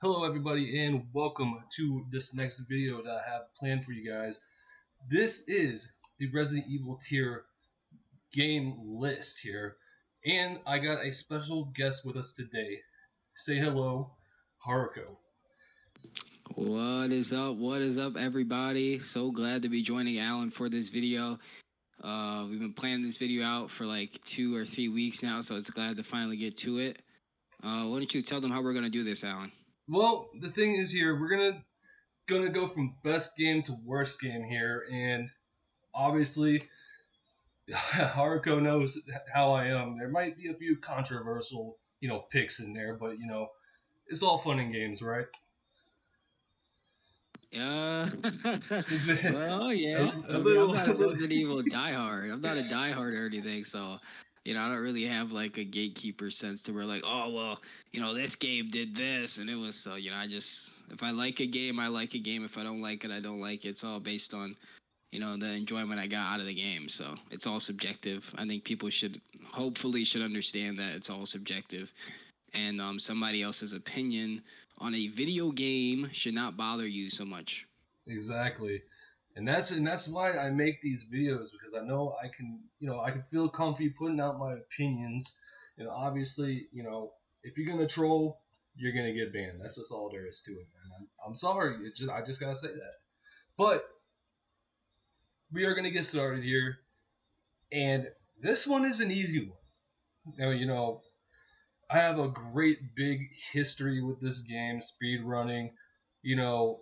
Hello, everybody, and welcome to this next video that I have planned for you guys. This is the Resident Evil tier game list here, and I got a special guest with us today. Say hello, Haruko. What is up? What is up, everybody? So glad to be joining Alan for this video. We've been planning this video out for like 2 or 3 weeks now, so it's glad to finally get to it. Why don't you tell them how we're gonna do this, Alan? Well, the thing is here, we're gonna go from best game to worst game here, and obviously Haruko knows how I am. There might be a few controversial, picks in there, but it's all fun and games, right? Uh, Is it well, yeah. a I mean, I'm little, not a a little Resident Evil diehard. I'm not a diehard or anything, so I don't really have like a gatekeeper sense to where like, oh well, this game did this, and it was so. I just if I like a game, I like a game. If I don't like it, I don't like it. It's all based on the enjoyment I got out of the game. So it's all subjective. I think people hopefully should understand that it's all subjective, and somebody else's opinion on a video game should not bother you so much. exactly, and that's why I make these videos because I know I can feel comfy putting out my opinions, and obviously, if you're gonna troll, you're gonna get banned. That's just all there is to it, man. I'm sorry, I just gotta say that, but we are gonna get started here, and this one is an easy one. I have a great big history with this game, speed running, you know,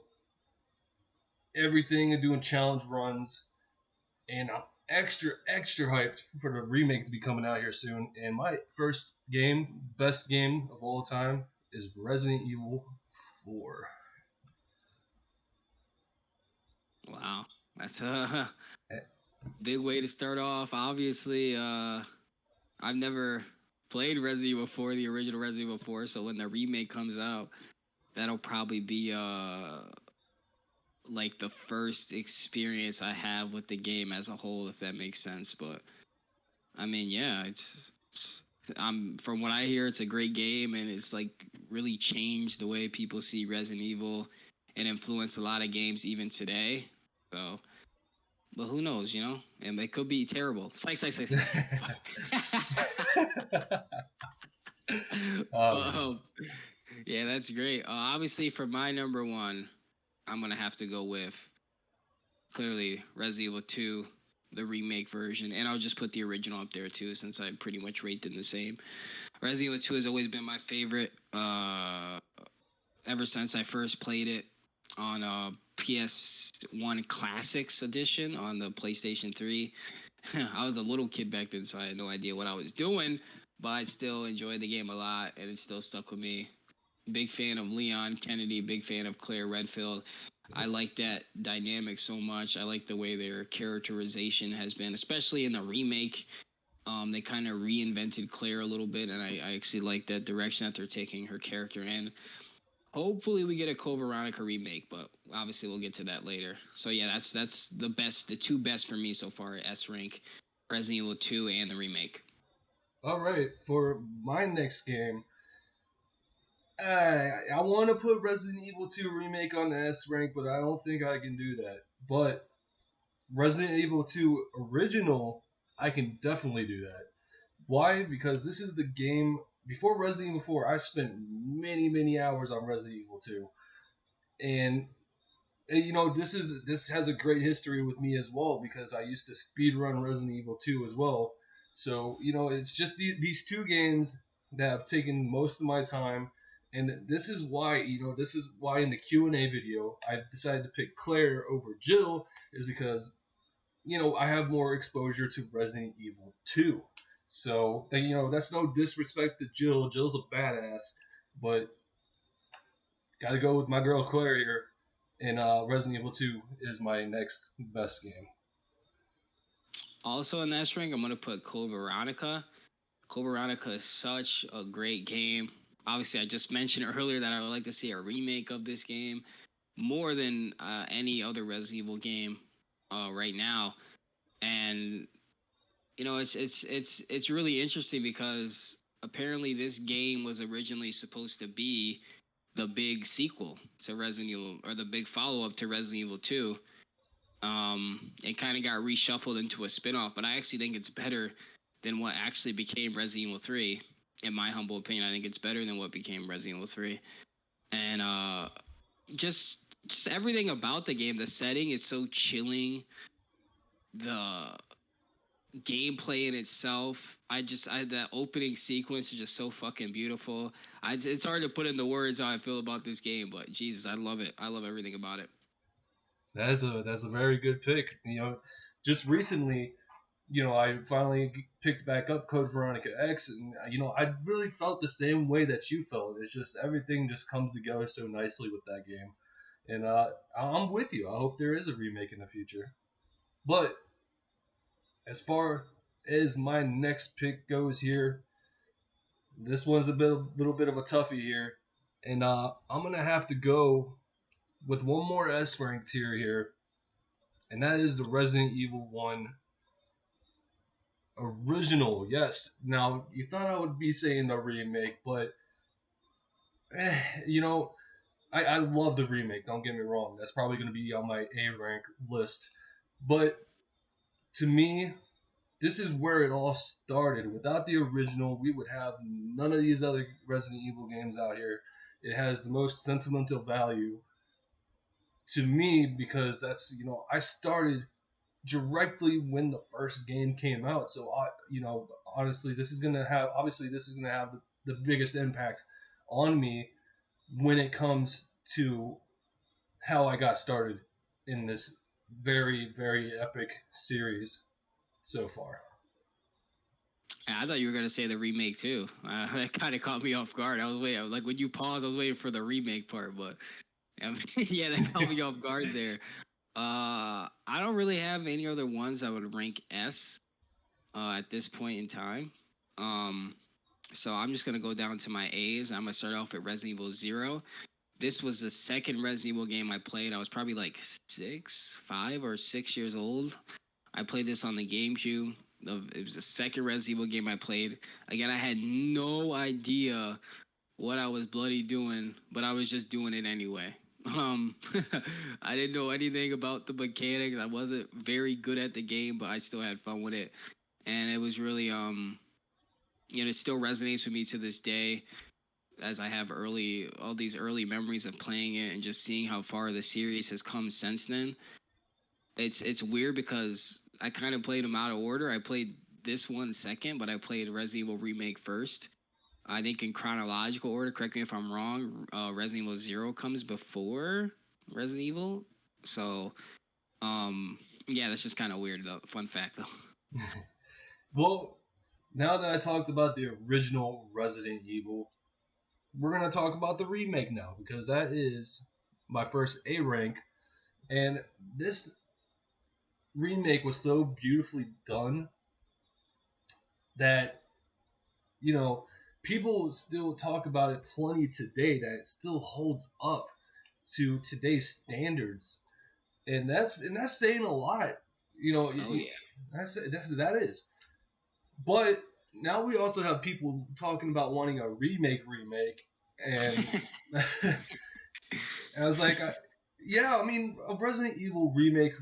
everything and doing challenge runs, and I'm extra hyped for the remake to be coming out here soon. And my first game, best game of all time, is Resident Evil 4. Wow, that's a big way to start off. Obviously, I've never played Resident Evil 4, the original Resident Evil 4, so when the remake comes out, that'll probably be like the first experience I have with the game as a whole, if that makes sense. But I mean, yeah, I'm from what I hear, it's a great game, and it's like really changed the way people see Resident Evil, and influenced a lot of games even today. So, but who knows, And it could be terrible. Psych, psych, psych, psych. Oh man. um, yeah, that's great. Obviously, for my number one, I'm gonna have to go with clearly Resident Evil 2, the remake version, and I'll just put the original up there too, since I pretty much rate them the same. Resident Evil 2 has always been my favorite ever since I first played it on PS1 Classics Edition on the PlayStation 3. I was a little kid back then, so I had no idea what I was doing, but I still enjoyed the game a lot, and it still stuck with me. Big fan of Leon Kennedy, big fan of Claire Redfield. I like that dynamic so much. I like the way their characterization has been, especially in the remake. They kind of reinvented Claire a little bit, and I actually like that direction that they're taking her character in. Hopefully, we get a Code Veronica remake, but obviously we'll get to that later. So yeah, that's the two best for me so far. S rank, Resident Evil 2 and the remake. All right, for my next game, I want to put Resident Evil 2 remake on the S rank, but I don't think I can do that. But Resident Evil 2 original, I can definitely do that. Why? Because this is the game. Before Resident Evil 4, I spent many hours on Resident Evil 2, and this has a great history with me as well because I used to speedrun Resident Evil 2 as well. So it's just these two games that have taken most of my time, and this is why in the Q&A video I decided to pick Claire over Jill is because I have more exposure to Resident Evil 2. So, that's no disrespect to Jill. Jill's a badass, but gotta go with my girl Claire here. And Resident Evil 2 is my next best game. Also in that string, I'm gonna put Code Veronica. Code Veronica is such a great game. Obviously, I just mentioned earlier that I would like to see a remake of this game more than any other Resident Evil game right now. And it's really interesting because apparently this game was originally supposed to be the big sequel to Resident Evil, or the big follow up to Resident Evil 2. It kind of got reshuffled into a spin-off, but I actually think it's better than what actually became Resident Evil 3. In my humble opinion, I think it's better than what became Resident Evil 3. And just just everything about the game, the setting is so chilling. The gameplay in itself, I that opening sequence is just so fucking beautiful. It's hard to put into words how I feel about this game, but Jesus, I love it. I love everything about it. That's a very good pick. Just recently, I finally picked back up Code Veronica X, and I really felt the same way that you felt. It's just everything just comes together so nicely with that game, and I'm with you. I hope there is a remake in the future. But as far as my next pick goes here, this one's little bit of a toughie here, and I'm gonna have to go with one more S rank tier here, and that is the Resident Evil One original. Yes. Now you thought I would be saying the remake, but eh, you know, I love the remake. Don't get me wrong. That's probably going to be on my A rank list. But to me, this is where it all started. Without the original, we would have none of these other Resident Evil games out here. It has the most sentimental value to me because I started directly when the first game came out. So honestly, this is gonna have the biggest impact on me when it comes to how I got started in this very epic series so far. I thought you were gonna say the remake too. That kind of caught me off guard. I was waiting, like when you paused, I was waiting for the remake part, but yeah, that caught me off guard there. I don't really have any other ones that would rank S at this point in time. Um, so I'm just gonna go down to my A's. I'm gonna start off at Resident Evil Zero. This was the second Resident Evil game I played. I was probably like 5 or 6 years old. I played this on the GameCube. It was the second Resident Evil game I played. Again, I had no idea what I was bloody doing, but I was just doing it anyway. Um, I didn't know anything about the mechanics. I wasn't very good at the game, but I still had fun with it, and it was really it still resonates with me to this day, as I have all these early memories of playing it and just seeing how far the series has come since then. It's weird because I kind of played them out of order. I played this one second, but I played Resident Evil Remake first. I think in chronological order. Correct me if I'm wrong. Resident Evil Zero comes before Resident Evil, so yeah, that's just kind of weird though. Fun fact though. Well, now that I talked about the original Resident Evil, we're gonna talk about the remake now because that is my first A rank, and this remake was so beautifully done that you know people still talk about it plenty today. That it still holds up to today's standards, and that's saying a lot. You know, Oh yeah. that is. But now we also have people talking about wanting a remake, and and I was like, yeah, I mean, a Resident Evil remake,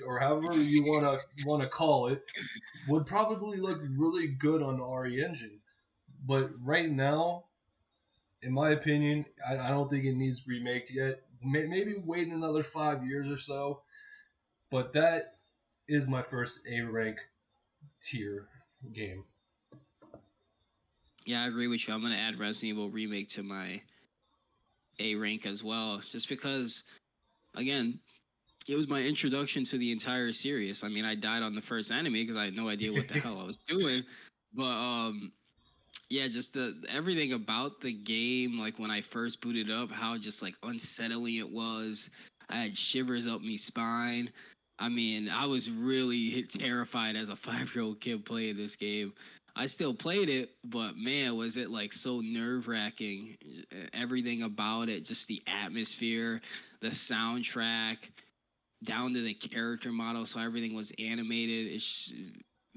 or however you wanna call it, would probably look really good on the RE engine. But right now, in my opinion, I don't think it needs remaked yet. Maybe wait another 5 years or so. But that is my first A rank tier game. Yeah, I agree with you. I'm gonna add Resident Evil Remake to my A rank as well, just because again, it was my introduction to the entire series. I mean, I died on the first enemy because I had no idea what the hell I was doing. But yeah, just the everything about the game, like when I first booted up, how just like unsettling it was. I had shivers up my spine. I mean, I was really terrified as a 5 year old kid playing this game. I still played it, but man, was it like so nerve wracking. Everything about it, just the atmosphere, the soundtrack, down to the character model, so everything was animated.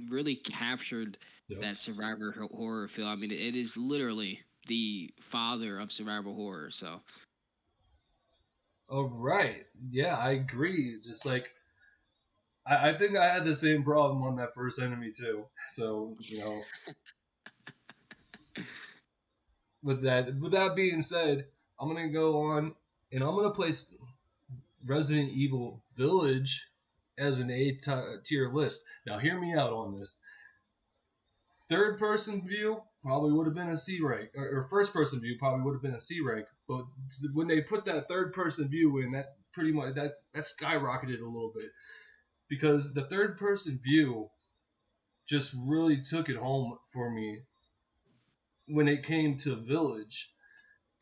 Really captured Yep. that survivor horror feel. I mean, it is literally the father of survival horror. So Oh right, yeah, I agree. Just like I think I had the same problem on that first enemy too. So with that being said, I'm gonna go on and I'm gonna place Resident Evil Village as an tier list. Now, hear me out on this. Third person view probably would have been a C rank, or first person view probably would have been a C rank. But when they put that third person view in, that pretty much that skyrocketed a little bit because the third person view just really took it home for me when it came to Village,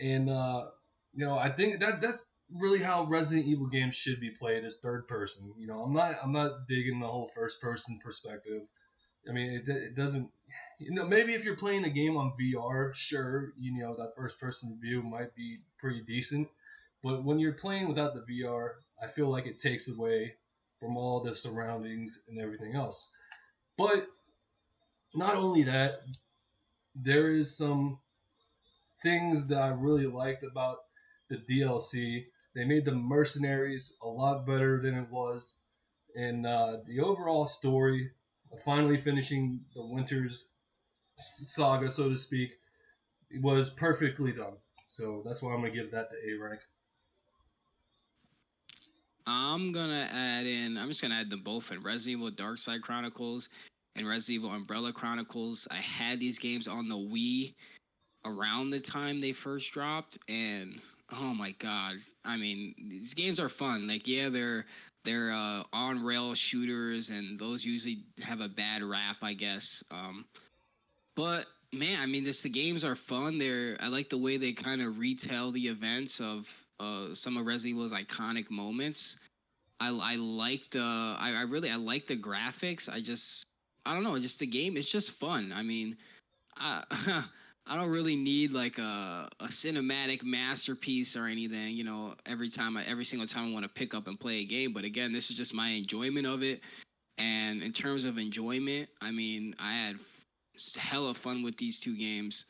and I think that's really how Resident Evil games should be played as third person. I'm not digging the whole first person perspective. I mean, it doesn't. Maybe if you're playing a game on VR, sure, that first person view might be pretty decent. But when you're playing without the VR, I feel like it takes away from all the surroundings and everything else. But not only that, there is some things that I really liked about the DLC. They made the mercenaries a lot better than it was, and the overall story of finally finishing the Winter's saga, so to speak, was perfectly done. So that's why I'm gonna give that the A rank. I'm just gonna add them both in Resident Evil Dark Side Chronicles and Resident Evil Umbrella Chronicles. I had these games on the Wii around the time they first dropped, and oh my god, I mean, these games are fun. Like, yeah, they're on rail shooters, and those usually have a bad rap, I guess. But man, I mean, just the games are fun. I like the way they kind of retell the events of some of Resident Evil's iconic moments. I like I like the graphics. I don't know, just the game. It's just fun. I mean, I I don't really need like a cinematic masterpiece or anything. Every single time I want to pick up and play a game. But again, this is just my enjoyment of it. And in terms of enjoyment, I mean, I had hella fun with these two games.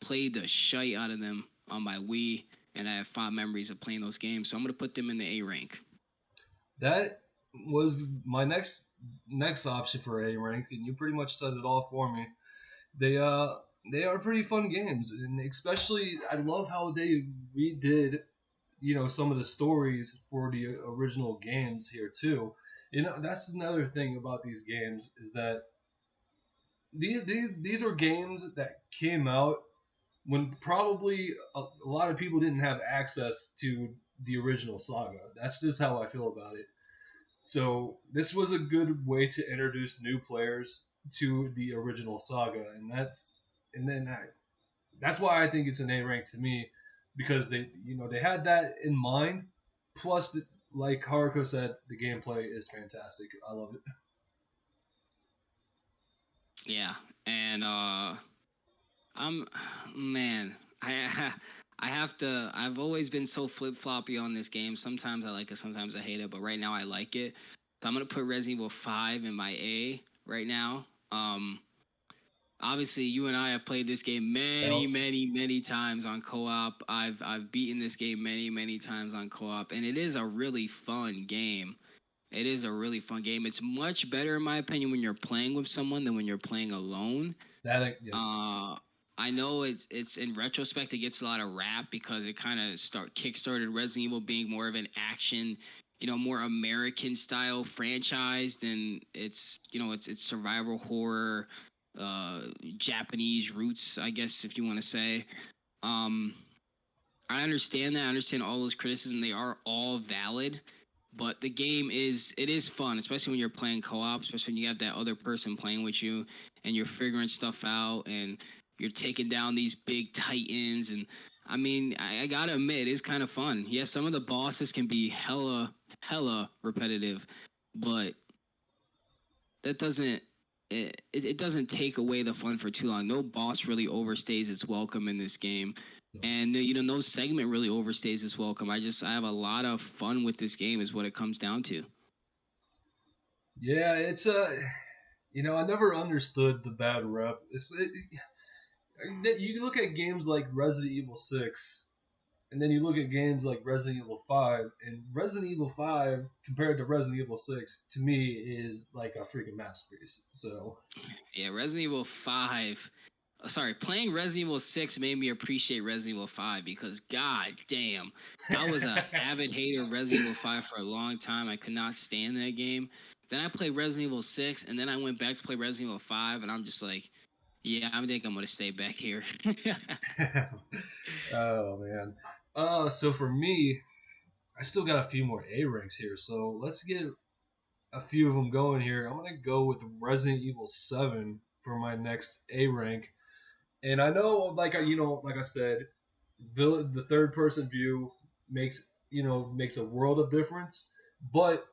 Played the shite out of them on my Wii, and I have fond memories of playing those games. So I'm gonna put them in the A rank. That was my next option for A rank, and you pretty much said it all for me. They uh they are pretty fun games, and especially I love how they redid some of the stories for the original games here too. That's another thing about these games is that these are games that came out when probably a lot of people didn't have access to the original saga. That's just how I feel about it. So this was a good way to introduce new players to the original saga, and that's why I think it's an A rank to me because they had that in mind. Plus, like Haruko said, the gameplay is fantastic. I love it. Yeah, and I'm man, I I have to. I've always been so flip floppy on this game. Sometimes I like it, sometimes I hate it. But right now I like it. So I'm gonna put Resident Evil 5 in my A right now. Obviously, you and I have played this game many, Now, many, many times on co-op. I've beaten this game many, many times on co-op, and it is a really fun game. It is a really fun game. It's much better, in my opinion, when you're playing with someone than when you're playing alone. yes, Uh, I know it's in retrospect it gets a lot of rap because it kind of kickstarted Resident Evil being more of an action, more American style franchise than it's survival horror, uh, Japanese roots, I guess if you want to say. Um, I understand that. I understand all those criticisms. They are all valid. But the game is fun, especially when you're playing co-op, especially when you have that other person playing with you and you're figuring stuff out and you're taking down these big titans. And I mean, I gotta admit, it's kind of fun. Yes, some of the bosses can be hella repetitive, but that doesn't it doesn't take away the fun for too long. No boss really overstays its welcome in this game. And no segment really overstays its welcome. I have a lot of fun with this game is what it comes down to. yeah, it's I never understood the bad rep. You look at games like Resident Evil 6, and then you look at games like Resident Evil 5, and Resident Evil 5 compared to Resident Evil 6 to me is like a freaking masterpiece. So Yeah, Resident Evil 5. Sorry, playing Resident Evil 6 made me appreciate Resident Evil 5 because god damn, I was a avid hater of Resident Evil 5 for a long time. I could not stand that game. Then I played Resident Evil 6 and then I went back to play Resident Evil 5 and I'm just like, yeah, I think I'm going to stay back here. oh man. So for me, I still got a few more A ranks here. So let's get a few of them going here. I'm gonna go with Resident Evil 7 for my next A rank. And I know, like I said, the third person view makes a world of difference. But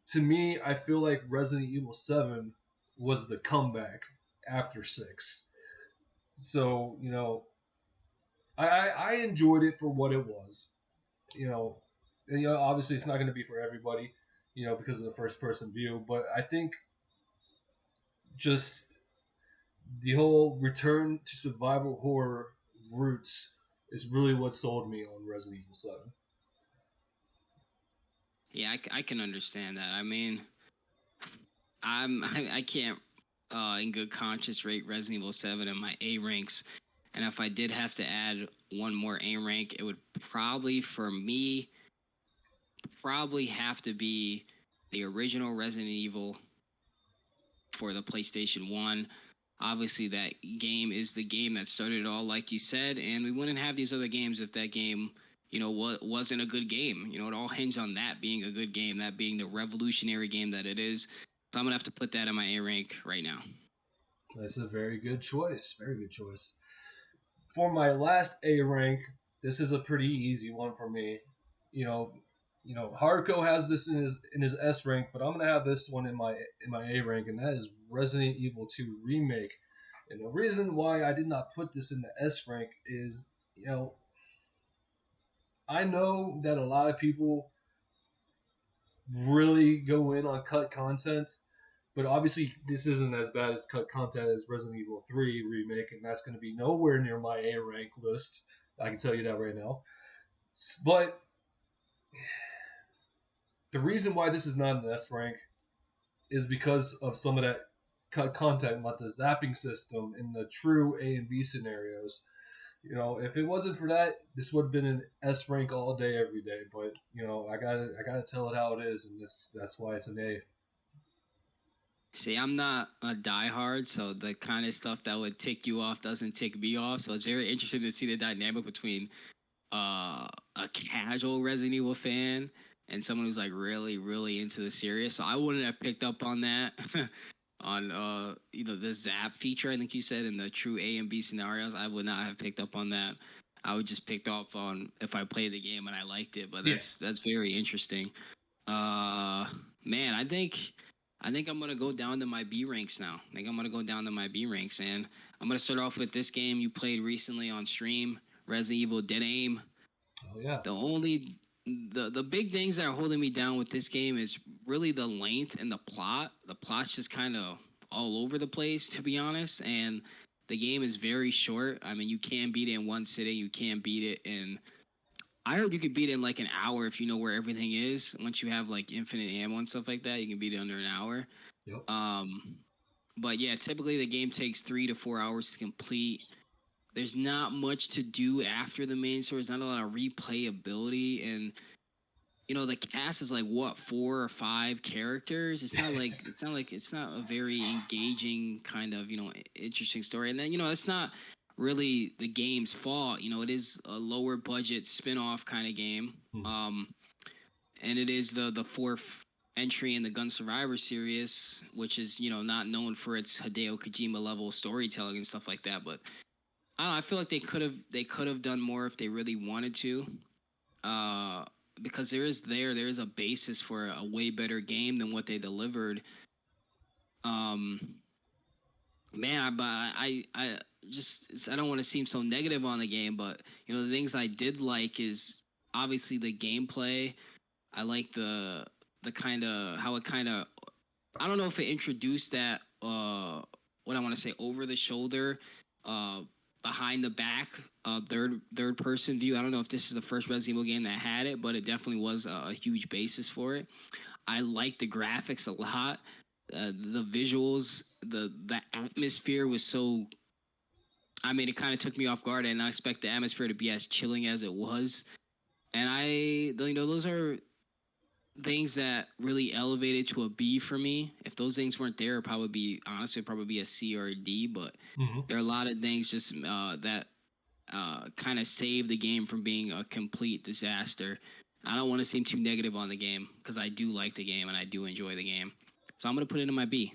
to me, I feel like Resident Evil 7 was the comeback after 6. So I enjoyed it for what it was. You know, obviously it's not going to be for everybody, because of the first person view. But I think just the whole return to survival horror roots is really what sold me on Resident Evil 7. Yeah, I can understand that. I mean, I can't in good conscience rate Resident Evil 7 in my A ranks. And if I did have to add one more A rank, it would probably for me probably have to be the original Resident Evil for the PlayStation 1. Obviously that game is the game that started it all like you said, and we wouldn't have these other games if that game wasn't a good game. It all hinged on that being a good game, that being the revolutionary game that it is. So I'm gonna have to put that in my A rank right now. That's a very good choice. Very good choice. For my last A rank, this is a pretty easy one for me. You know, Haruko has this in his S rank, but I'm gonna have this one in my A rank, and that is Resident Evil 2 remake. And the reason why I did not put this in the S rank is, I know that a lot of people really go in on cut content, but obviously this isn't as bad as cut content as Resident Evil 3 remake, and that's going to be nowhere near my A rank list. I can tell you that right now. But the reason why this is not an S rank is because of some of that cut content, like the zapping system in the true A and B scenarios. If it wasn't for that, this would have been an S rank all day, every day. But I gotta tell it how it is, and that's why it's an A. See, I'm not a diehard, so the kind of stuff that would tick you off doesn't tick me off. So it's very interesting to see the dynamic between a casual Resident Evil fan and someone who's like really, really into the series. So I wouldn't have picked up on that on the zap feature. I think you said in the true A and B scenarios. I would not have picked up on that. I would just picked up on if I played the game and I liked it. But Yeah. that's very interesting. Man, I think I'm gonna go down to my B ranks now. I think I'm gonna go down to my B ranks, and I'm gonna start off with this game you played recently on stream, Resident Evil Dead Aim. Oh yeah. The big things that are holding me down with this game is really the length and the plot. The plot's just kind of all over the place, to be honest, and the game is very short. I mean, you can beat it in one sitting. You can beat it in. I heard you could beat it in like an hour if you know where everything is. Once you have like infinite ammo and stuff like that, you can beat it under an hour. Yep. But yeah, typically the game takes 3 to 4 hours to complete. There's not much to do after the main story. There's not a lot of replayability, and the cast is like what 4 or 5 characters. It's not a very engaging kind of interesting story. And then it's not really the game's fault. It is a lower budget spin-off kind of game. Hmm. And it is the fourth entry in the Gun Survivor series, which is not known for its Hideo Kojima level storytelling and stuff like that. But I don't know, I feel like they could have done more if they really wanted to. Because there is a basis for a way better game than what they delivered. Um, Man, but I just I don't want to seem so negative on the game, but the things I did like is obviously the gameplay. I like the kind of how it kind of I don't know if it introduced that what I want to say, over the shoulder, uh, behind the back, third person view. I don't know if this is the first Resident Evil game that had it, but it definitely was a huge basis for it. I like the graphics a lot. The visuals, the atmosphere was so. I mean, it kind of took me off guard. I did not expect the atmosphere to be as chilling as it was. And those are things that really elevated to a B for me. If those things weren't there, it'd probably be honestly probably be a C or a D. But Hmm. there are a lot of things just that kind of saved the game from being a complete disaster. I don't want to seem too negative on the game because I do like the game and I do enjoy the game. So I'm gonna put it in my B.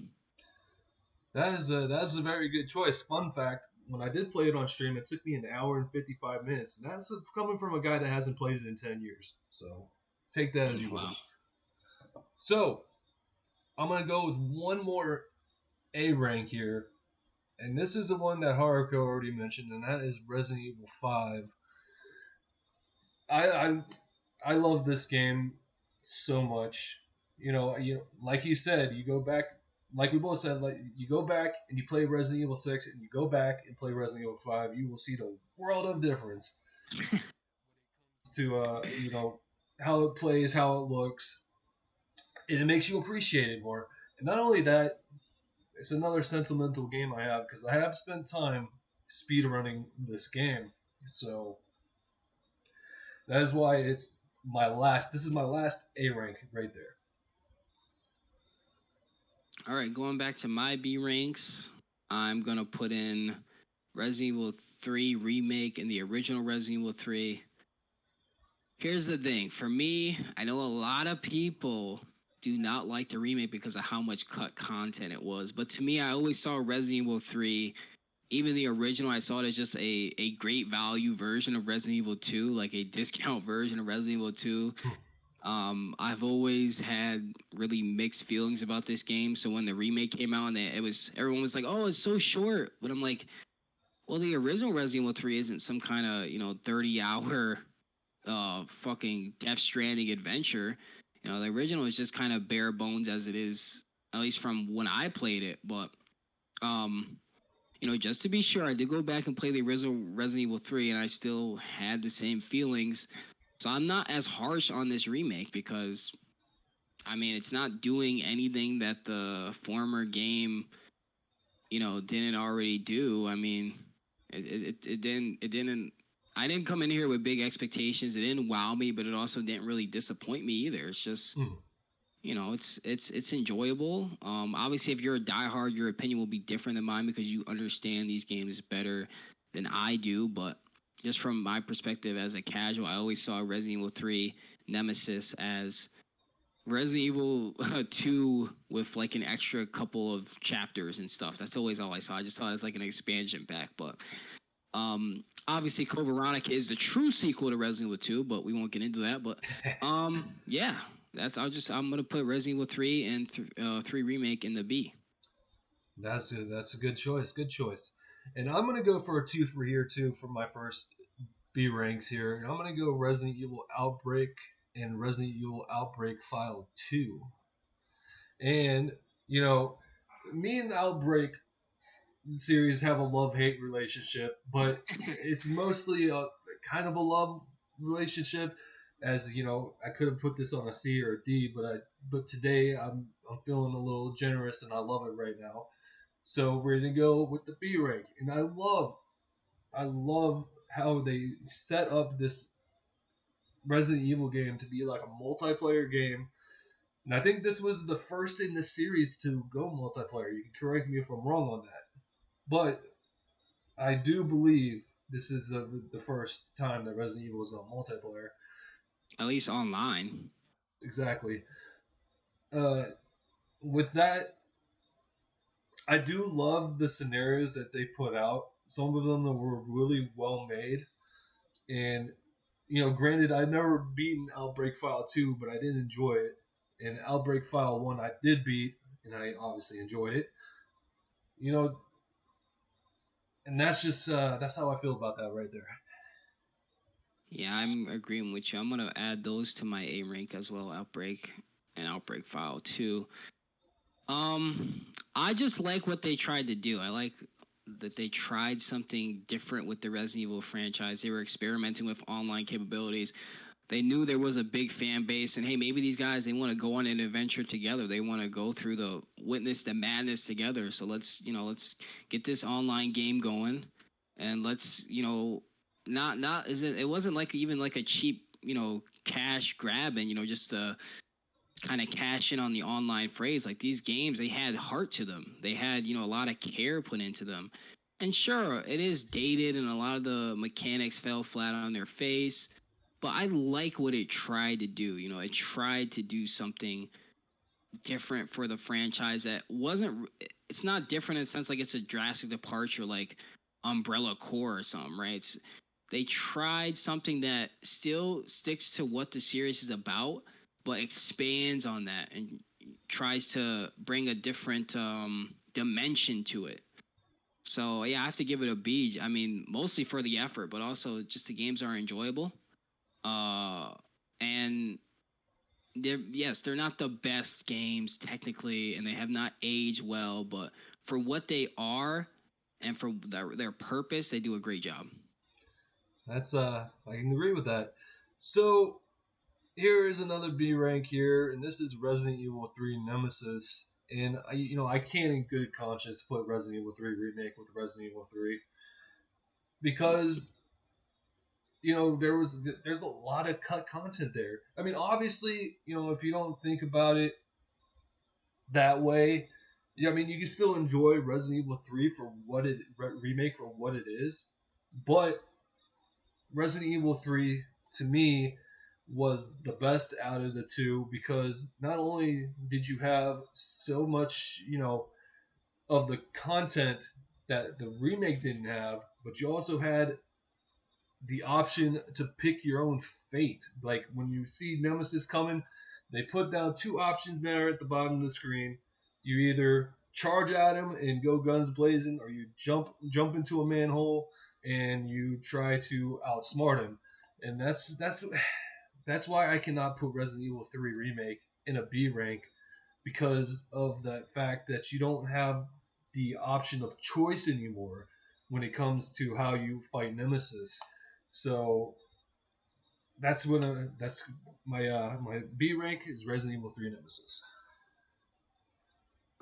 That is a very good choice. Fun fact: when I did play it on stream, it took me an hour and 55 minutes, and that's coming from a guy that hasn't played it in 10 years. So take that as you will. Wow. So I'm gonna go with one more A rank here, and this is the one that Haruko already mentioned, and that is Resident Evil 5. I I, I love this game so much. Like you said, you go back, like we both said, like you go back and you play Resident Evil 6, and you go back and play Resident Evil 5. You will see the world of difference to how it plays, how it looks, and it makes you appreciate it more. And not only that, it's another sentimental game I have because I have spent time speedrunning this game. So that is why it's my last. This is my last A rank right there. All right, going back to my B ranks, I'm gonna put in Resident Evil 3 remake and the original Resident Evil 3. Here's the thing. For me, I know a lot of people do not like the remake because of how much cut content it was. But to me, I always saw Resident Evil 3, even the original, I saw it as just a great value version of Resident Evil 2, like a discount version of Resident Evil 2. I've always had really mixed feelings about this game. So when the remake came out and everyone was like, "Oh, it's so short," but I'm like, "Well, the original Resident Evil 3 isn't some kind of 30-hour fucking Death Stranding adventure. The original is just kind of bare bones as it is, at least from when I played it. But um, just to be sure, I did go back and play the original Resident Evil 3, and I still had the same feelings. So I'm not as harsh on this remake because I mean it's not doing anything that the former game, didn't already do. I mean, it didn't. I didn't come in here with big expectations. It didn't wow me, but it also didn't really disappoint me either. It's just Mm. it's enjoyable. Obviously, if you're a diehard, your opinion will be different than mine because you understand these games better than I do. But just from my perspective as a casual, I always saw Resident Evil 3 Nemesis as Resident Evil 2 with like an extra couple of chapters and stuff. That's always all I saw. I just saw it as like an expansion pack. But obviously Code Veronica is the true sequel to Resident Evil 2, but we won't get into that. But yeah, I'm gonna put Resident Evil 3 and 3 remake in the B. That's a good choice. Good choice. And I'm gonna go for a two for here too for my first B ranks here. And I'm gonna go Resident Evil Outbreak and Resident Evil Outbreak File 2. And you know, me and Outbreak series have a love hate relationship, but it's mostly a kind of a love relationship. As you know, I could have put this on a C or a D, but today I'm feeling a little generous and I love it right now. So we're gonna go with the B rank, and I love how they set up this Resident Evil game to be like a multiplayer game. And I think this was the first in the series to go multiplayer. You can correct me if I'm wrong on that. But I do believe this is the first time that Resident Evil has gone multiplayer. At least online. Exactly. Uh, with that, I do love the scenarios that they put out. Some of them were really well made, and granted, I've never beaten Outbreak File 2, but I did enjoy it. And Outbreak File 1, I did beat, and I obviously enjoyed it. You know, and that's how I feel about that right there. Yeah, I'm agreeing with you. I'm gonna add those to my A rank as well. Outbreak and Outbreak File 2. Um, I just like what they tried to do. I like that they tried something different with the Resident Evil franchise. They were experimenting with online capabilities. They knew there was a big fan base, and hey, maybe these guys they want to go on an adventure together. They want to go through the witness the madness together. So let's get this online game going, and let's not is it wasn't like even like a cheap cash grab and just kind of cash in on the online phrase. Like these games, they had heart to them. They had a lot of care put into them. And sure, it is dated, and a lot of the mechanics fell flat on their face. But I like what it tried to do. It tried to do something different for the franchise that wasn't. It's not different in the sense like it's a drastic departure, like Umbrella Corps or something, right? They tried something that still sticks to what the series is about, but expands on that and tries to bring a different dimension to it. So yeah, I have to give it a B. I mean, mostly for the effort, but also just the games are enjoyable. Uh, and they're not the best games technically, and they have not aged well. But for what they are, and for their purpose, they do a great job. That's I can agree with that. So here is another B rank here, and this is Resident Evil 3 Nemesis. And I can't in good conscience put Resident Evil 3 remake with Resident Evil 3 because there's a lot of cut content there. I mean, obviously, if you don't think about it that way, yeah, I mean, you can still enjoy Resident Evil 3 for what remake for what it is, but Resident Evil 3 to me was the best out of the two because not only did you have so much, of the content that the remake didn't have, but you also had the option to pick your own fate. Like when you see Nemesis coming, they put down two options there at the bottom of the screen. You either charge at him and go guns blazing, or you jump into a manhole and you try to outsmart him. And that's why I cannot put Resident Evil 3 remake in a B rank because of the fact that you don't have the option of choice anymore when it comes to how you fight Nemesis. So that's my B rank is Resident Evil 3 Nemesis.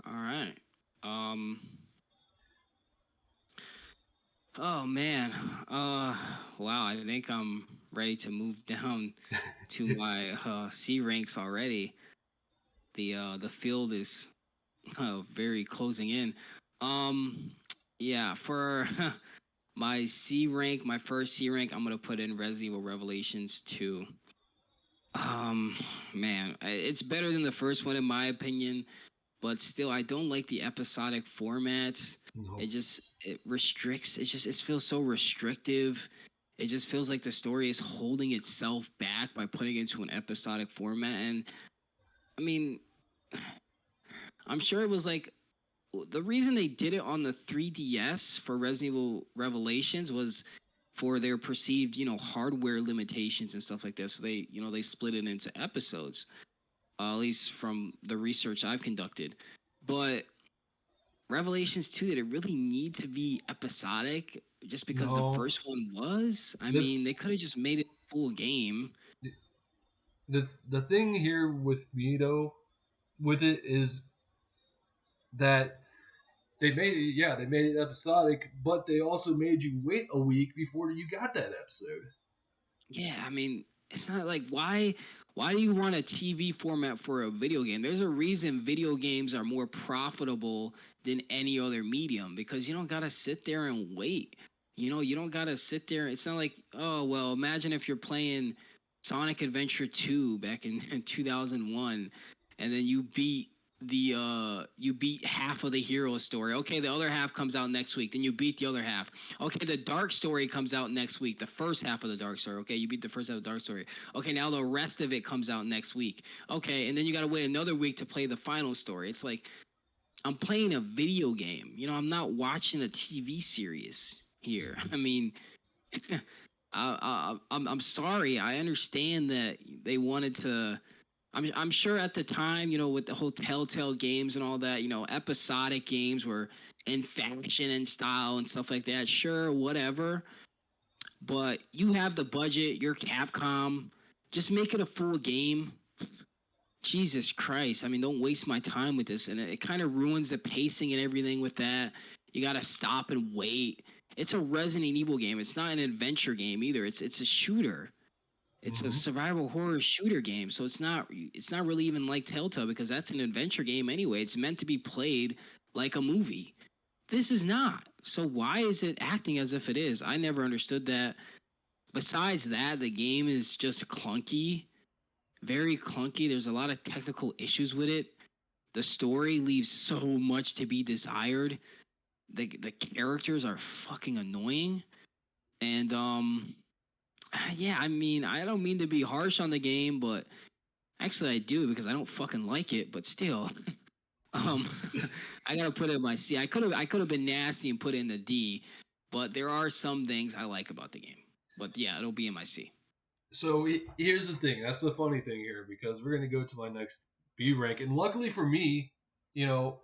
All right. Um. Oh man. Wow. I think I'm ready to move down to my C ranks already. The field is very closing in. Um. Yeah. For my C rank, my first C rank, I'm gonna put in Resident Evil Revelations 2. Um, man, it's better than the first one in my opinion, but still, I don't like the episodic format. No. It restricts. It feels so restrictive. It just feels like the story is holding itself back by putting it into an episodic format. And I mean, I'm sure it was like the reason they did it on the 3DS for Resident Evil Revelations was for their perceived, hardware limitations and stuff like that. So they split it into episodes, at least from the research I've conducted. But Revelations 2, did it really need to be episodic just because the No. first one was? I The mean, they could have just made it a full game. the thing here with me though with it is that they made it episodic, but they also made you wait a week before you got that episode. Yeah, I mean, it's not like why do you want a TV format for a video game? There's a reason video games are more profitable than any other medium because you don't got to sit there and wait. You don't got to sit there. It's not like, oh, well, imagine if you're playing Sonic Adventure 2 back in 2001 and then you beat half of the hero story. Okay, the other half comes out next week. Then you beat the other half. Okay, the dark story comes out next week. The first half of the dark story. Okay, you beat the first half of the dark story. Okay, now the rest of it comes out next week. Okay, and then you got to wait another week to play the final story. It's like I'm playing a video game. I'm not watching a TV series here. I mean, I'm sorry. I understand that they wanted to. I'm sure at the time, with the whole Telltale games and all that, episodic games were in fashion and style and stuff like that. Sure, whatever. But you have the budget, you're Capcom. Just make it a full game. Jesus Christ. I mean, don't waste my time with this. And it kind of ruins the pacing and everything with that. You got to stop and wait. It's a Resident Evil game. It's not an adventure game either. It's a shooter. It's a Hmm. survival horror shooter game. So it's not really even like Telltale because that's an adventure game anyway. It's meant to be played like a movie. This is not. So why is it acting as if it is? I never understood that. Besides that, the game is just clunky, very clunky. There's a lot of technical issues with it. The story leaves so much to be desired. The characters are fucking annoying. And yeah, I mean, I don't mean to be harsh on the game, but actually I do because I don't fucking like it, but still. Um I gotta put it in my C. I could have been nasty and put it in the D, but there are some things I like about the game. But yeah, it'll be in my C. So here's the thing. That's the funny thing here because we're gonna go to my next B rank, and luckily for me, you know,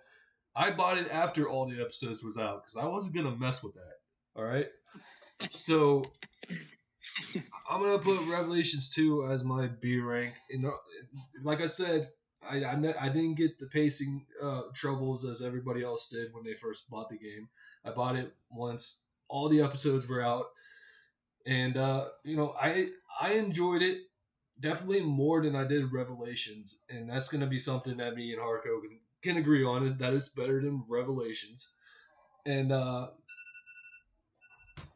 I bought it after all the episodes was out because I wasn't gonna mess with that. All right. So I'm gonna put Revelations 2 as my B rank. And like I said, I didn't get the pacing troubles as everybody else did when they first bought the game. I bought it once all the episodes were out, and I enjoyed it definitely more than I did Revelations, and that's gonna be something that me and Harco can agree on. It that it's better than Revelations, and uh,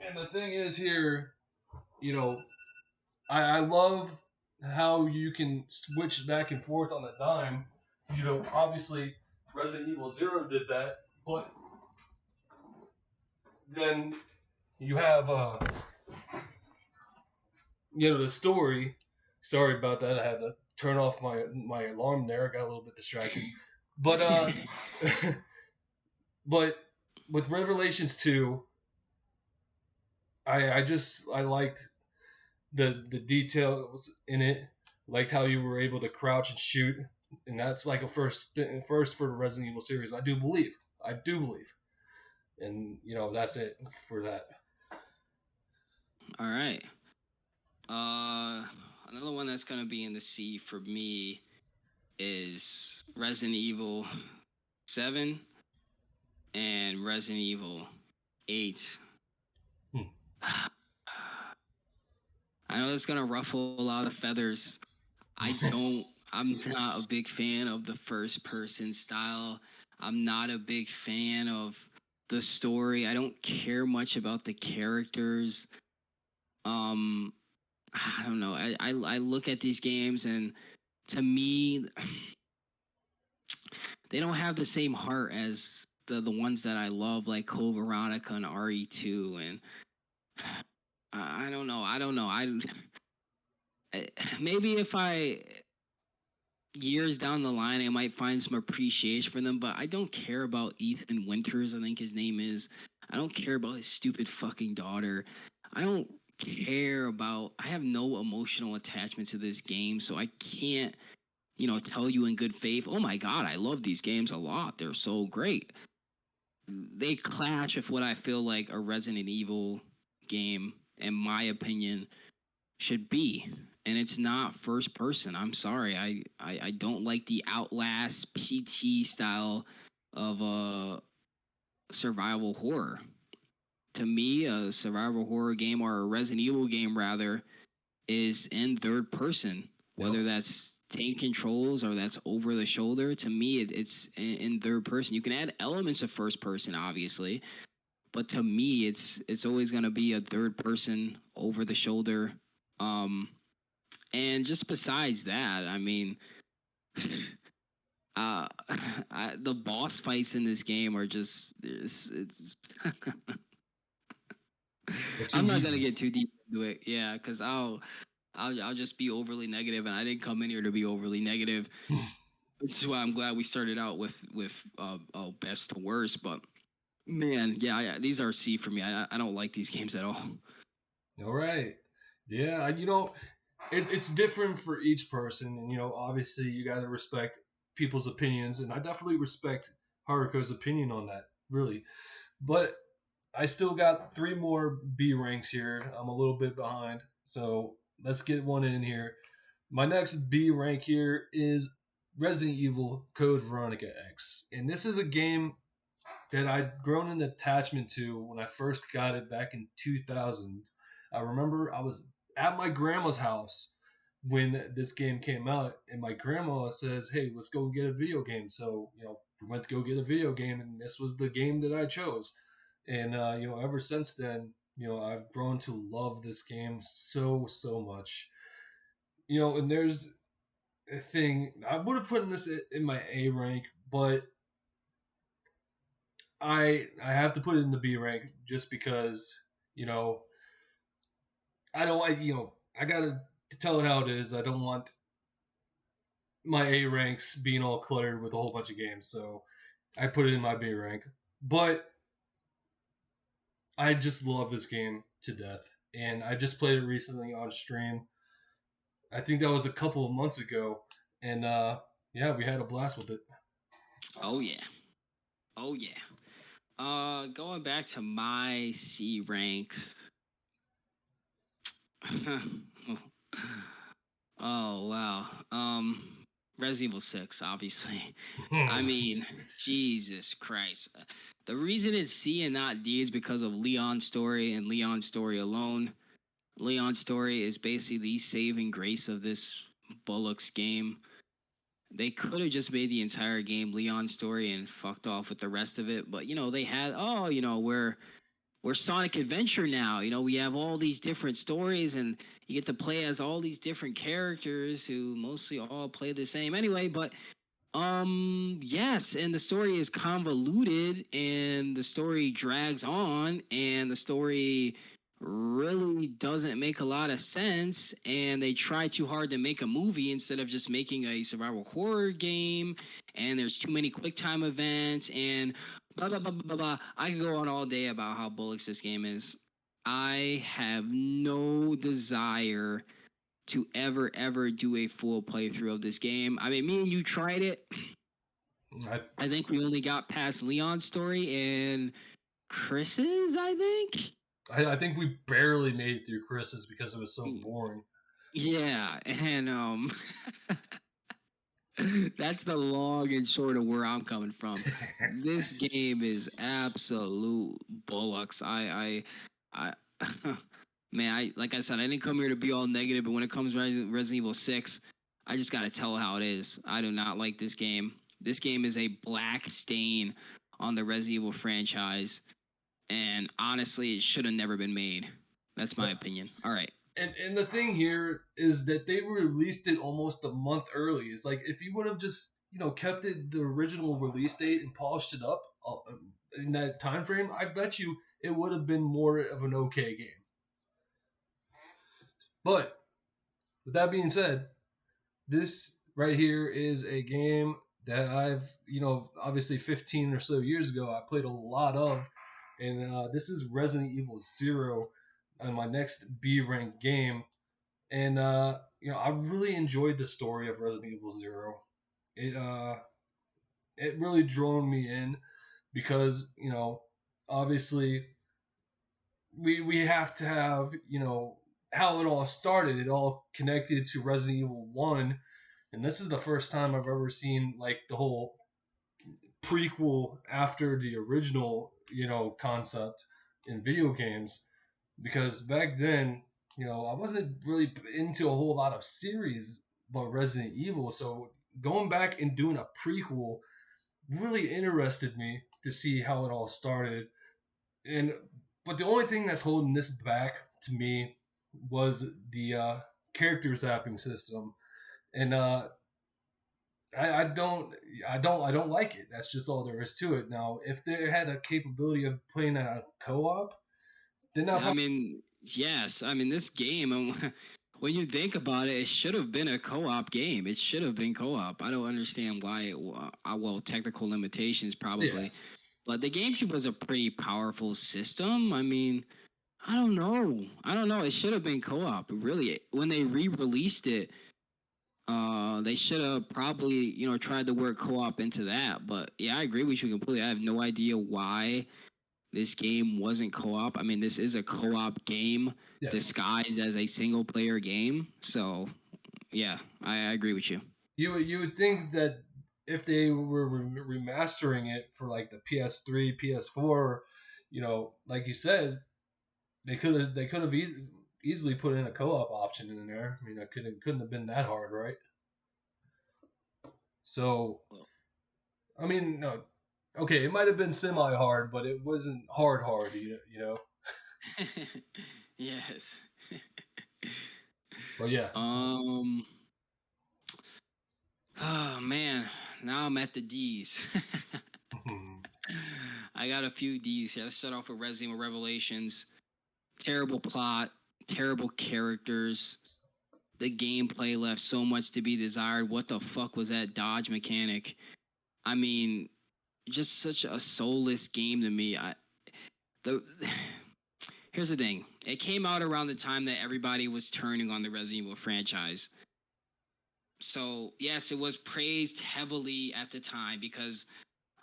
and the thing is here, you know, I love how you can switch back and forth on a dime. Obviously Resident Evil Zero did that, but then you have the story. Sorry about that. I had to turn off my alarm there. I got a little bit distracted, but but with Revelations 2, I liked the details in it. Liked how you were able to crouch and shoot, and that's like a first for the Resident Evil series. I do believe, and that's it for that. All right. Another one that's gonna be in the C for me is Resident Evil 7 and Resident Evil 8. Hmm. I know it's gonna ruffle a lot of feathers. I'm not a big fan of the first person style. I'm not a big fan of the story. I don't care much about the characters. Um, I don't know. I look at these games and to me, they don't have the same heart as the ones that I love, like Code Veronica and RE2. And I don't know. I don't know. Maybe if I years down the line, I might find some appreciation for them, but I don't care about Ethan Winters, I think his name is. I don't care about his stupid fucking daughter. I don't I have no emotional attachment to this game, so I can't, tell you in good faith, oh my God, I love these games a lot. They're so great. They clash with what I feel like a Resident Evil game, in my opinion, should be. And it's not first person. I'm sorry. I don't like the Outlast PT style of survival horror. To me, a survival horror game or a Resident Evil game rather is in third person, Yep. whether that's tank controls or that's over the shoulder. To me, it's in third person. You can add elements of first person, obviously, but to me, it's always gonna be a third person over the shoulder. Um, and just besides that, I mean, uh, the boss fights in this game are just it's They're too I'm not gonna easy. get too deep into it, yeah, because I'll just be overly negative, and I didn't come in here to be overly negative. This is why I'm glad we started out with best to worst. But man, yeah, these are C for me. I don't like these games at all. All right. Yeah, it's different for each person, and obviously you got to respect people's opinions, and I definitely respect Haruko's opinion on that, really. But I still got three more B ranks here. I'm a little bit behind, so let's get one in here. My next B rank here is Resident Evil Code Veronica X, and this is a game that I'd grown an attachment to when I first got it back in 2000. I remember I was at my grandma's house when this game came out, and my grandma says, "Hey, let's go get a video game." So we went to go get a video game, and this was the game that I chose. And ever since then, I've grown to love this game so much. And there's a thing I would have put this in my A rank, but I have to put it in the B rank just because you know I don't I gotta tell it how it is. I don't want my A ranks being all cluttered with a whole bunch of games, so I put it in my B rank. But I just love this game to death, and I just played it recently on stream. I think that was a couple of months ago, and yeah, we had a blast with it. Oh yeah. Oh yeah. Going back to my C ranks. Oh wow. Resident Evil 6, obviously. I mean, Jesus Christ. The reason it's C and not D is because of Leon's story and Leon's story alone. Leon's story is basically the saving grace of this Bullocks game. They could have just made the entire game Leon's story and fucked off with the rest of it, but they had we're Sonic Adventure now. We have all these different stories, and you get to play as all these different characters who mostly all play the same anyway. But yes, and the story is convoluted, and the story drags on, and the story really doesn't make a lot of sense, and they try too hard to make a movie instead of just making a survival horror game, and there's too many quick time events and blah blah blah blah blah. I could go on all day about how bullocks this game is. I have no desire to ever do a full playthrough of this game. I mean, me and you tried it. I, I think we only got past Leon's story and Chris's, I think. I think we barely made it through Chris's because it was so boring. Yeah, and that's the long and short of where I'm coming from. This game is absolute bullocks. I man, I like I said, I didn't come here to be all negative, but when it comes to Resident Evil 6, I just gotta tell how it is. I do not like this game. This game is a black stain on the Resident Evil franchise, and honestly, it should have never been made. That's my opinion. All right. And the thing here is that they released it almost a month early. It's like if you would have just kept it the original release date and polished it up in that time frame, I bet you it would have been more of an okay game. But with that being said, this right here is a game that I've obviously 15 or so years ago I played a lot of, and this is Resident Evil Zero, on my next B rank game. And I really enjoyed the story of Resident Evil Zero. It really drew me in because obviously we have to have how it all started. It all connected to Resident Evil One, and this is the first time I've ever seen like the whole prequel after the original concept in video games, because back then I wasn't really into a whole lot of series about Resident Evil. So going back and doing a prequel really interested me to see how it all started. And but the only thing that's holding this back to me was the character zapping system, and I don't like it. That's just all there is to it. Now, if they had a capability of playing that on co-op, then I I probably mean, yes. I mean, this game, when you think about it, it should have been a co-op game. It should have been co-op. I don't understand why well, technical limitations yeah. probably, but the GameCube was a pretty powerful system. I mean, I don't know. I don't know. It should have been co-op. Really, when they re-released it, they should have probably tried to work co-op into that. But yeah, I agree with you completely. I have no idea why this game wasn't co-op. I mean, this is a co-op game Yes. disguised as a single-player game. So yeah, I agree with you. You would think that if they were remastering it for like the PS3, PS4, like you said, they could have easily put in a co-op option in there. I mean, that couldn't have been that hard, right? So, Well, I mean, no, okay, it might have been semi hard, but it wasn't hard hard. yes. But yeah. um. Oh man, now I'm at the D's. I got a few D's here. Let's start off with Resident Evil Revelations. Terrible plot, terrible characters. The gameplay left so much to be desired. What the fuck was that dodge mechanic? I mean, just such a soulless game to me. The Here's the thing. It came out around the time that everybody was turning on the Resident Evil franchise. So yes, it was praised heavily at the time because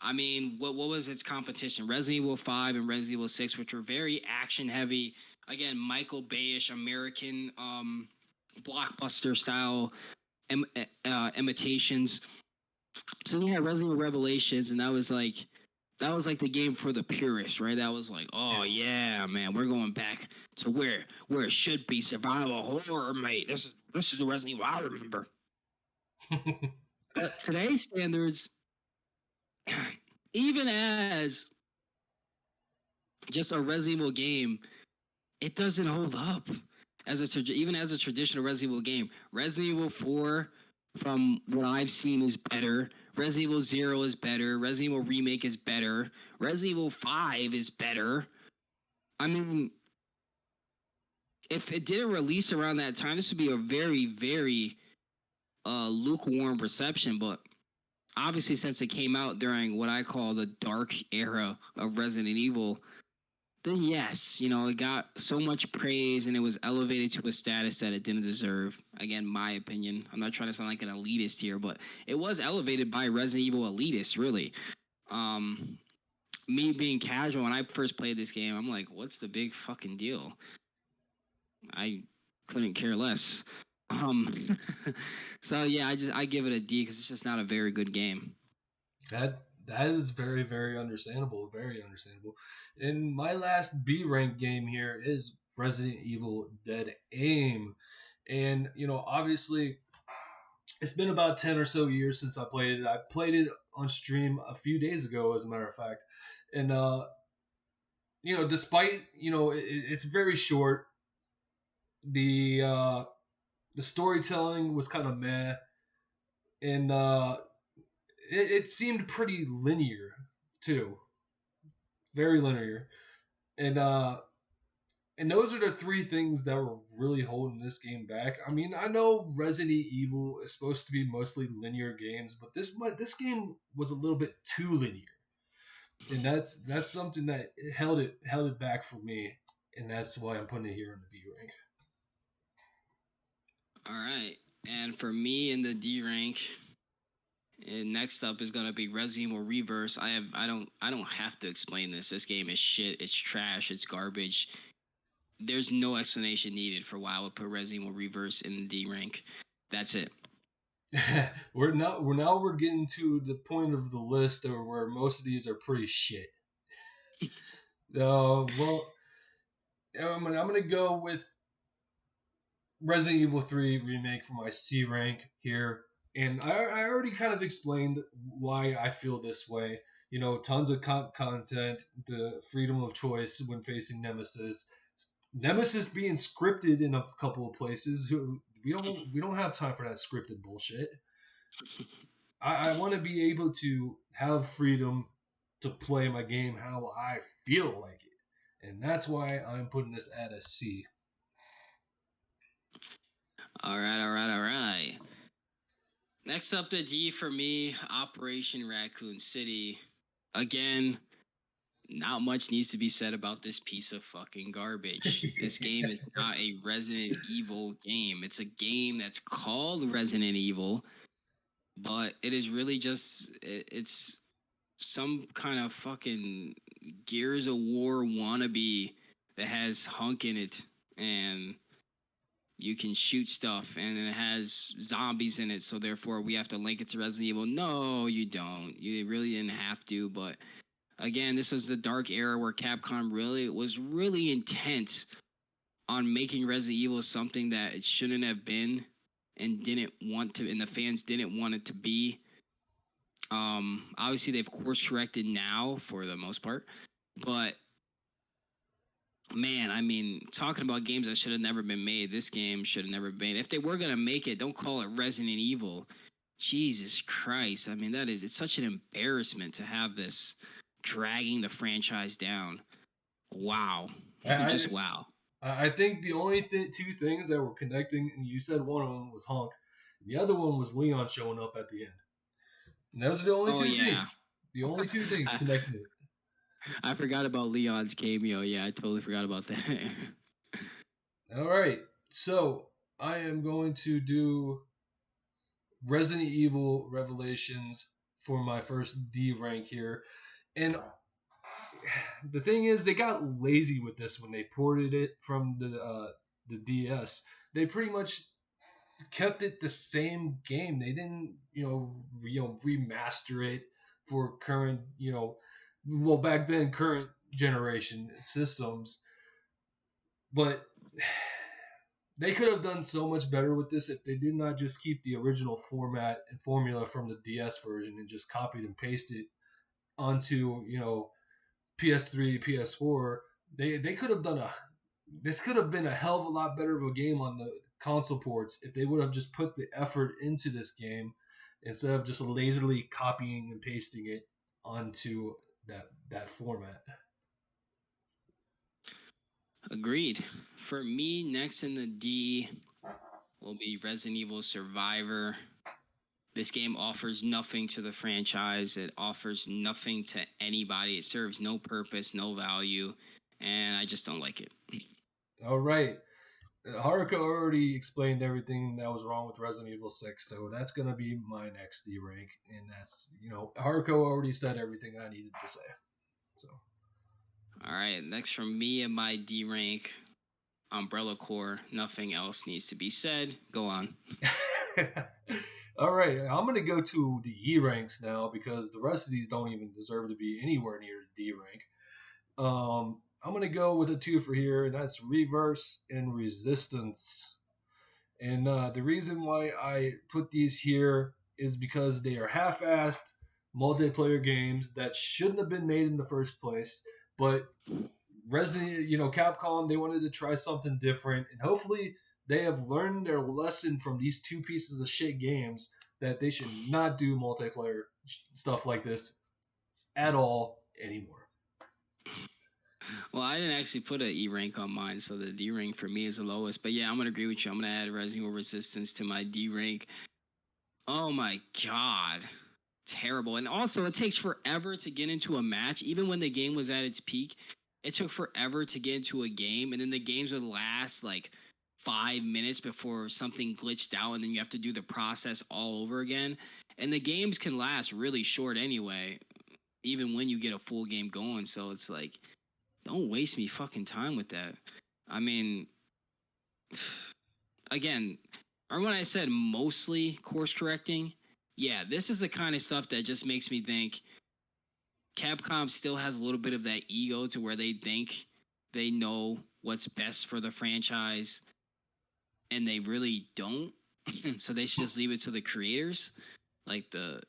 I mean, what was its competition? Resident Evil 5 and Resident Evil 6, which were very action heavy. Again, Michael Bayish American blockbuster style imitations. So yeah, Resident Evil Revelations, and that was like the game for the purists, right? That was like, oh Yeah. yeah, man, we're going back to where it should be survival horror, mate. This is the Resident Evil I remember. But today's standards, even as just a Resident Evil game, it doesn't hold up even as a traditional Resident Evil game. Resident Evil 4, from what I've seen, is better. Resident Evil 0 is better. Resident Evil Remake is better. Resident Evil 5 is better. I mean, if it didn't release around that time, this would be a very, very lukewarm reception. But obviously, since it came out during what I call the dark era of Resident Evil, then yes, it got so much praise and it was elevated to a status that it didn't deserve. Again, my opinion. I'm not trying to sound like an elitist here, but it was elevated by Resident Evil elitists, really. Um, Me being casual when I first played this game, I'm like, what's the big fucking deal? I couldn't care less. Um, so yeah, I give it a D because it's just not a very good game. That is very very understandable, very understandable. And my last B rank game here is Resident Evil Dead Aim, and obviously it's been about 10 or so years since I played it. I played it on stream a few days ago, as a matter of fact, and despite it's very short. The storytelling was kind of meh, and it seemed pretty linear too, very linear, and those are the three things that were really holding this game back. I mean, I know Resident Evil is supposed to be mostly linear games, but this game was a little bit too linear, and that's something that held it back for me, and that's why I'm putting it here in the B rank. All right, and for me in the D rank, and next up is gonna be Resident Evil Reverse. I don't have to explain this. This game is shit. It's trash. It's garbage. There's no explanation needed for why I would put Resident Evil Reverse in the D rank. That's it. We're getting to the point of the list where most of these are pretty shit. Well, I'm gonna go with Resident Evil 3 remake for my C rank here, and I already kind of explained why I feel this way. Tons of content, the freedom of choice when facing Nemesis, Nemesis being scripted in a couple of places. We don't have time for that scripted bullshit. I want to be able to have freedom to play my game how I feel like it, and that's why I'm putting this at a C. All right, all right, all right. Next up, the D for me, Operation Raccoon City. Again, not much needs to be said about this piece of fucking garbage. This game is not a Resident Evil game. It's a game that's called Resident Evil, but it is really just it's some kind of fucking Gears of War wannabe that has hunk in it, and you can shoot stuff, and it has zombies in it, so therefore we have to link it to Resident Evil. No, you don't. You really didn't have to, but again, this was the dark era where Capcom really intent on making Resident Evil something that it shouldn't have been and didn't want to, and the fans didn't want it to be. Obviously they've course corrected now for the most part, but man, I mean, talking about games that should have never been made, this game should have never been made. If they were gonna make it, don't call it Resident Evil. Jesus Christ! I mean, it's such an embarrassment to have this dragging the franchise down. Wow, I just wow. I think the only two things that were connecting, and you said one of them was Hunk, the other one was Leon showing up at the end. And those are the only Oh two yeah, things. The only two things connecting it. I forgot about Leon's cameo. Yeah, I totally forgot about that. All right. So I am going to do Resident Evil Revelations for my first D rank here. And the thing is, they got lazy with this when they ported it from the DS. They pretty much kept it the same game. They didn't, remaster it for current, well back then current generation systems. But they could have done so much better with this if they did not just keep the original format and formula from the DS version and just copied and pasted onto, PS3, PS4. They could have done a this could have been a hell of a lot better of a game on the console ports if they would have just put the effort into this game instead of just lazily copying and pasting it onto that format. Agreed. For me, next in the D will be Resident Evil Survivor. This game offers nothing to the franchise. It offers nothing to anybody. It serves no purpose, no value, and I just don't like it. All right. Haruka already explained everything that was wrong with Resident Evil 6, so that's going to be my next D rank. And that's, Haruka already said everything I needed to say. So. All right, next from me and my D rank, Umbrella Corps. Nothing else needs to be said. Go on. All right, I'm going to go to the E ranks now because the rest of these don't even deserve to be anywhere near the D rank. I'm going to go with a two for here, and that's Reverse and Resistance. And the reason why I put these here is because they are half-assed multiplayer games that shouldn't have been made in the first place. But Capcom, they wanted to try something different, and hopefully they have learned their lesson from these two pieces of shit games that they should not do multiplayer stuff like this at all anymore. Well, I didn't actually put an E rank on mine, so the D rank for me is the lowest. But yeah, I'm gonna agree with you. I'm gonna add Resident Evil Resistance to my D rank. Oh my god, terrible! And also, it takes forever to get into a match. Even when the game was at its peak, it took forever to get into a game, and then the games would last like 5 minutes before something glitched out, and then you have to do the process all over again. And the games can last really short anyway, even when you get a full game going. So it's like, don't waste me fucking time with that. I mean, again, remember when I said mostly course correcting? Yeah, this is the kind of stuff that just makes me think Capcom still has a little bit of that ego to where they think they know what's best for the franchise and they really don't. So they should just leave it to the creators, like the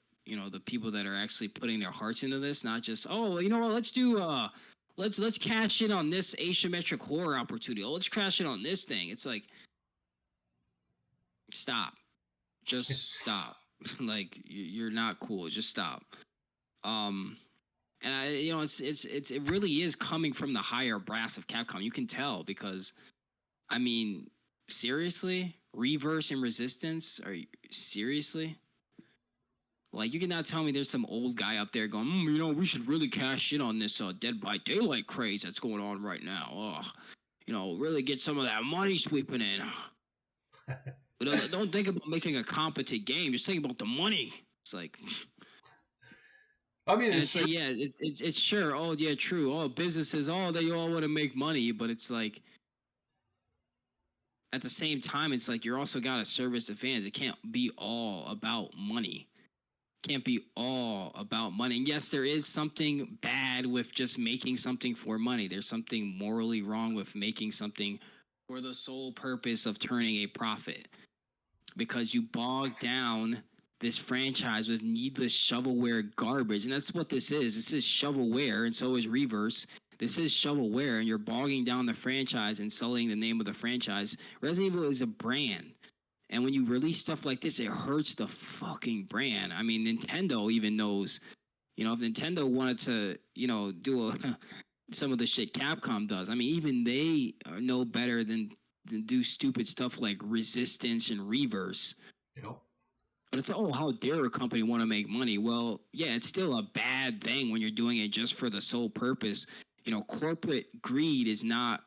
people that are actually putting their hearts into this, not just, oh, you know what, let's cash in on this asymmetric horror opportunity. Oh, let's crash it on this thing. It's like, stop. Just stop. Like, you're not cool. Just stop. Um and it really is coming from the higher brass of Capcom. You can tell because, I mean, seriously, Reverse and Resistance? Are you seriously? Like you cannot tell me there's some old guy up there going, we should really cash in on this Dead by Daylight craze that's going on right now. Really get some of that money sweeping in. But don't think about making a competent game. Just think about the money. It's like, I mean, and it's it's true. like, yeah, it's sure. Oh yeah, true. Oh, businesses. Oh, they all want to make money, but it's like at the same time, it's like you're also got to service the fans. It can't be all about money. Can't be all about money. And yes, there is something bad with just making something for money. There's something morally wrong with making something for the sole purpose of turning a profit because you bog down this franchise with needless shovelware garbage. And that's what this is. This is shovelware, and so is Reverse. This is shovelware, and you're bogging down the franchise and sullying the name of the franchise. Resident Evil is a brand. And when you release stuff like this, it hurts the fucking brand. I mean, Nintendo even knows, if Nintendo wanted to, do some of the shit Capcom does. I mean, even they know better than do stupid stuff like Resistance and Reverse. Yep. But it's how dare a company want to make money? Well, yeah, it's still a bad thing when you're doing it just for the sole purpose. Corporate greed is not.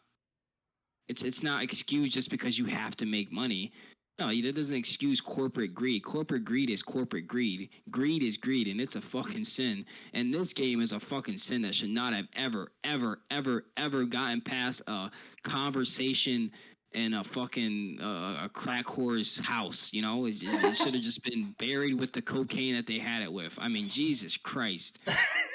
It's not excused just because you have to make money. No, that doesn't excuse corporate greed. Corporate greed is corporate greed. Greed is greed, and it's a fucking sin. And this game is a fucking sin that should not have ever, ever, ever, ever gotten past a conversation in a fucking a crack whore's house. It should have just been buried with the cocaine that they had it with. I mean, Jesus Christ,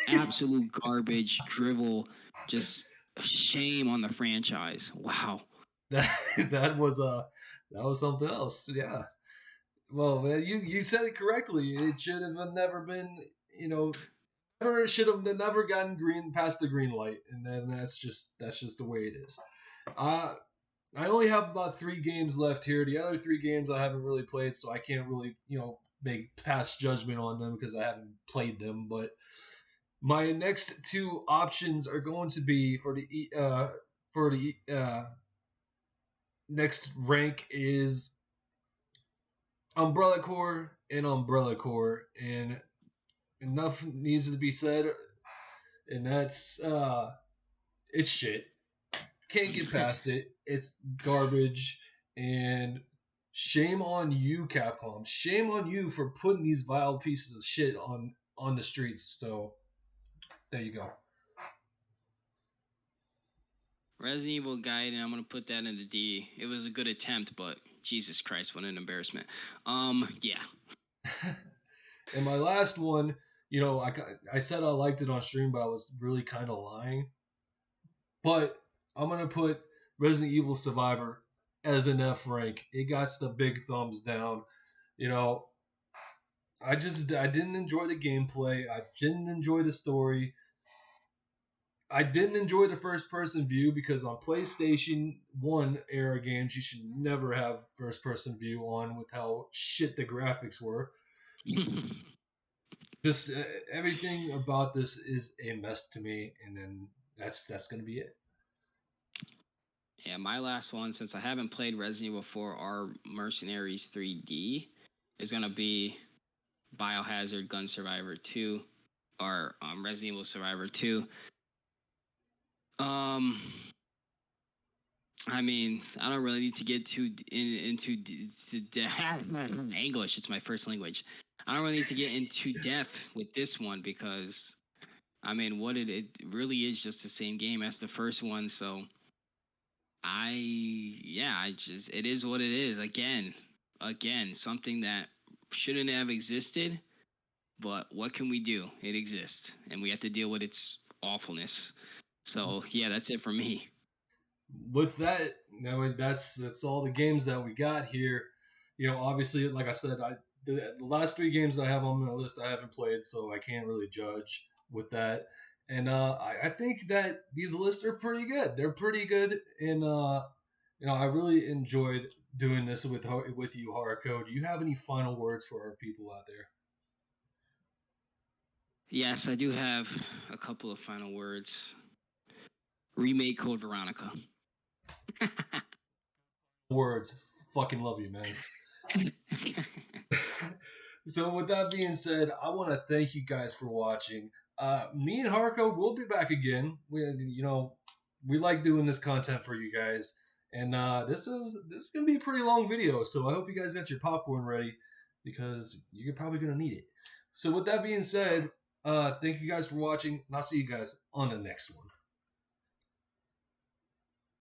absolute garbage, drivel, just shame on the franchise. Wow. That that was that was something else. Yeah. Well, man, you said it correctly. It should have never been. Never should have never gotten green past the green light, and then that's just the way it is. Uh, I only have about 3 games left here. The other 3 games I haven't really played, so I can't really make past judgment on them because I haven't played them. But my next 2 options are going to be for the next rank is Umbrella Corps and Umbrella Corps, and enough needs to be said, and that's it's shit. Can't get past it. It's garbage, and shame on you, Capcom. Shame on you for putting these vile pieces of shit on the streets. So there you go. Resident Evil Guide, and I'm gonna put that in the D. It was a good attempt, but Jesus Christ, what an embarrassment. Yeah. And my last one, I said I liked it on stream, but I was really kind of lying. But I'm gonna put Resident Evil Survivor as an F rank. It got the big thumbs down. You know, I didn't enjoy the gameplay. I didn't enjoy the story. I didn't enjoy the first person view because on PlayStation 1 era games, you should never have first person view on with how shit the graphics were. Just everything about this is a mess to me, and then that's going to be it. Yeah, my last one, since I haven't played Resident Evil 4 or Mercenaries 3D, is gonna be Biohazard Gun Survivor 2 or Resident Evil Survivor 2. Um, I mean, I don't really need to get into English. It's my first language. I don't really need to get into depth with this one because, I mean, it really is just the same game as the first one. So it is what it is. Again, something that shouldn't have existed. But what can we do? It exists, and we have to deal with its awfulness. So yeah, that's it for me. With that, that's all the games that we got here. Obviously, like I said, the last 3 games that I have on my list I haven't played, so I can't really judge with that. And I think that these lists are pretty good. They're pretty good, and I really enjoyed doing this with you, Haruko. Do you have any final words for our people out there? Yes, I do have a couple of final words. Remake Code Veronica. Words. Fucking love you, man. So with that being said, I want to thank you guys for watching. Me and Harko will be back again. We like doing this content for you guys, and this is gonna be a pretty long video. So I hope you guys got your popcorn ready because you're probably gonna need it. So with that being said, thank you guys for watching, and I'll see you guys on the next one.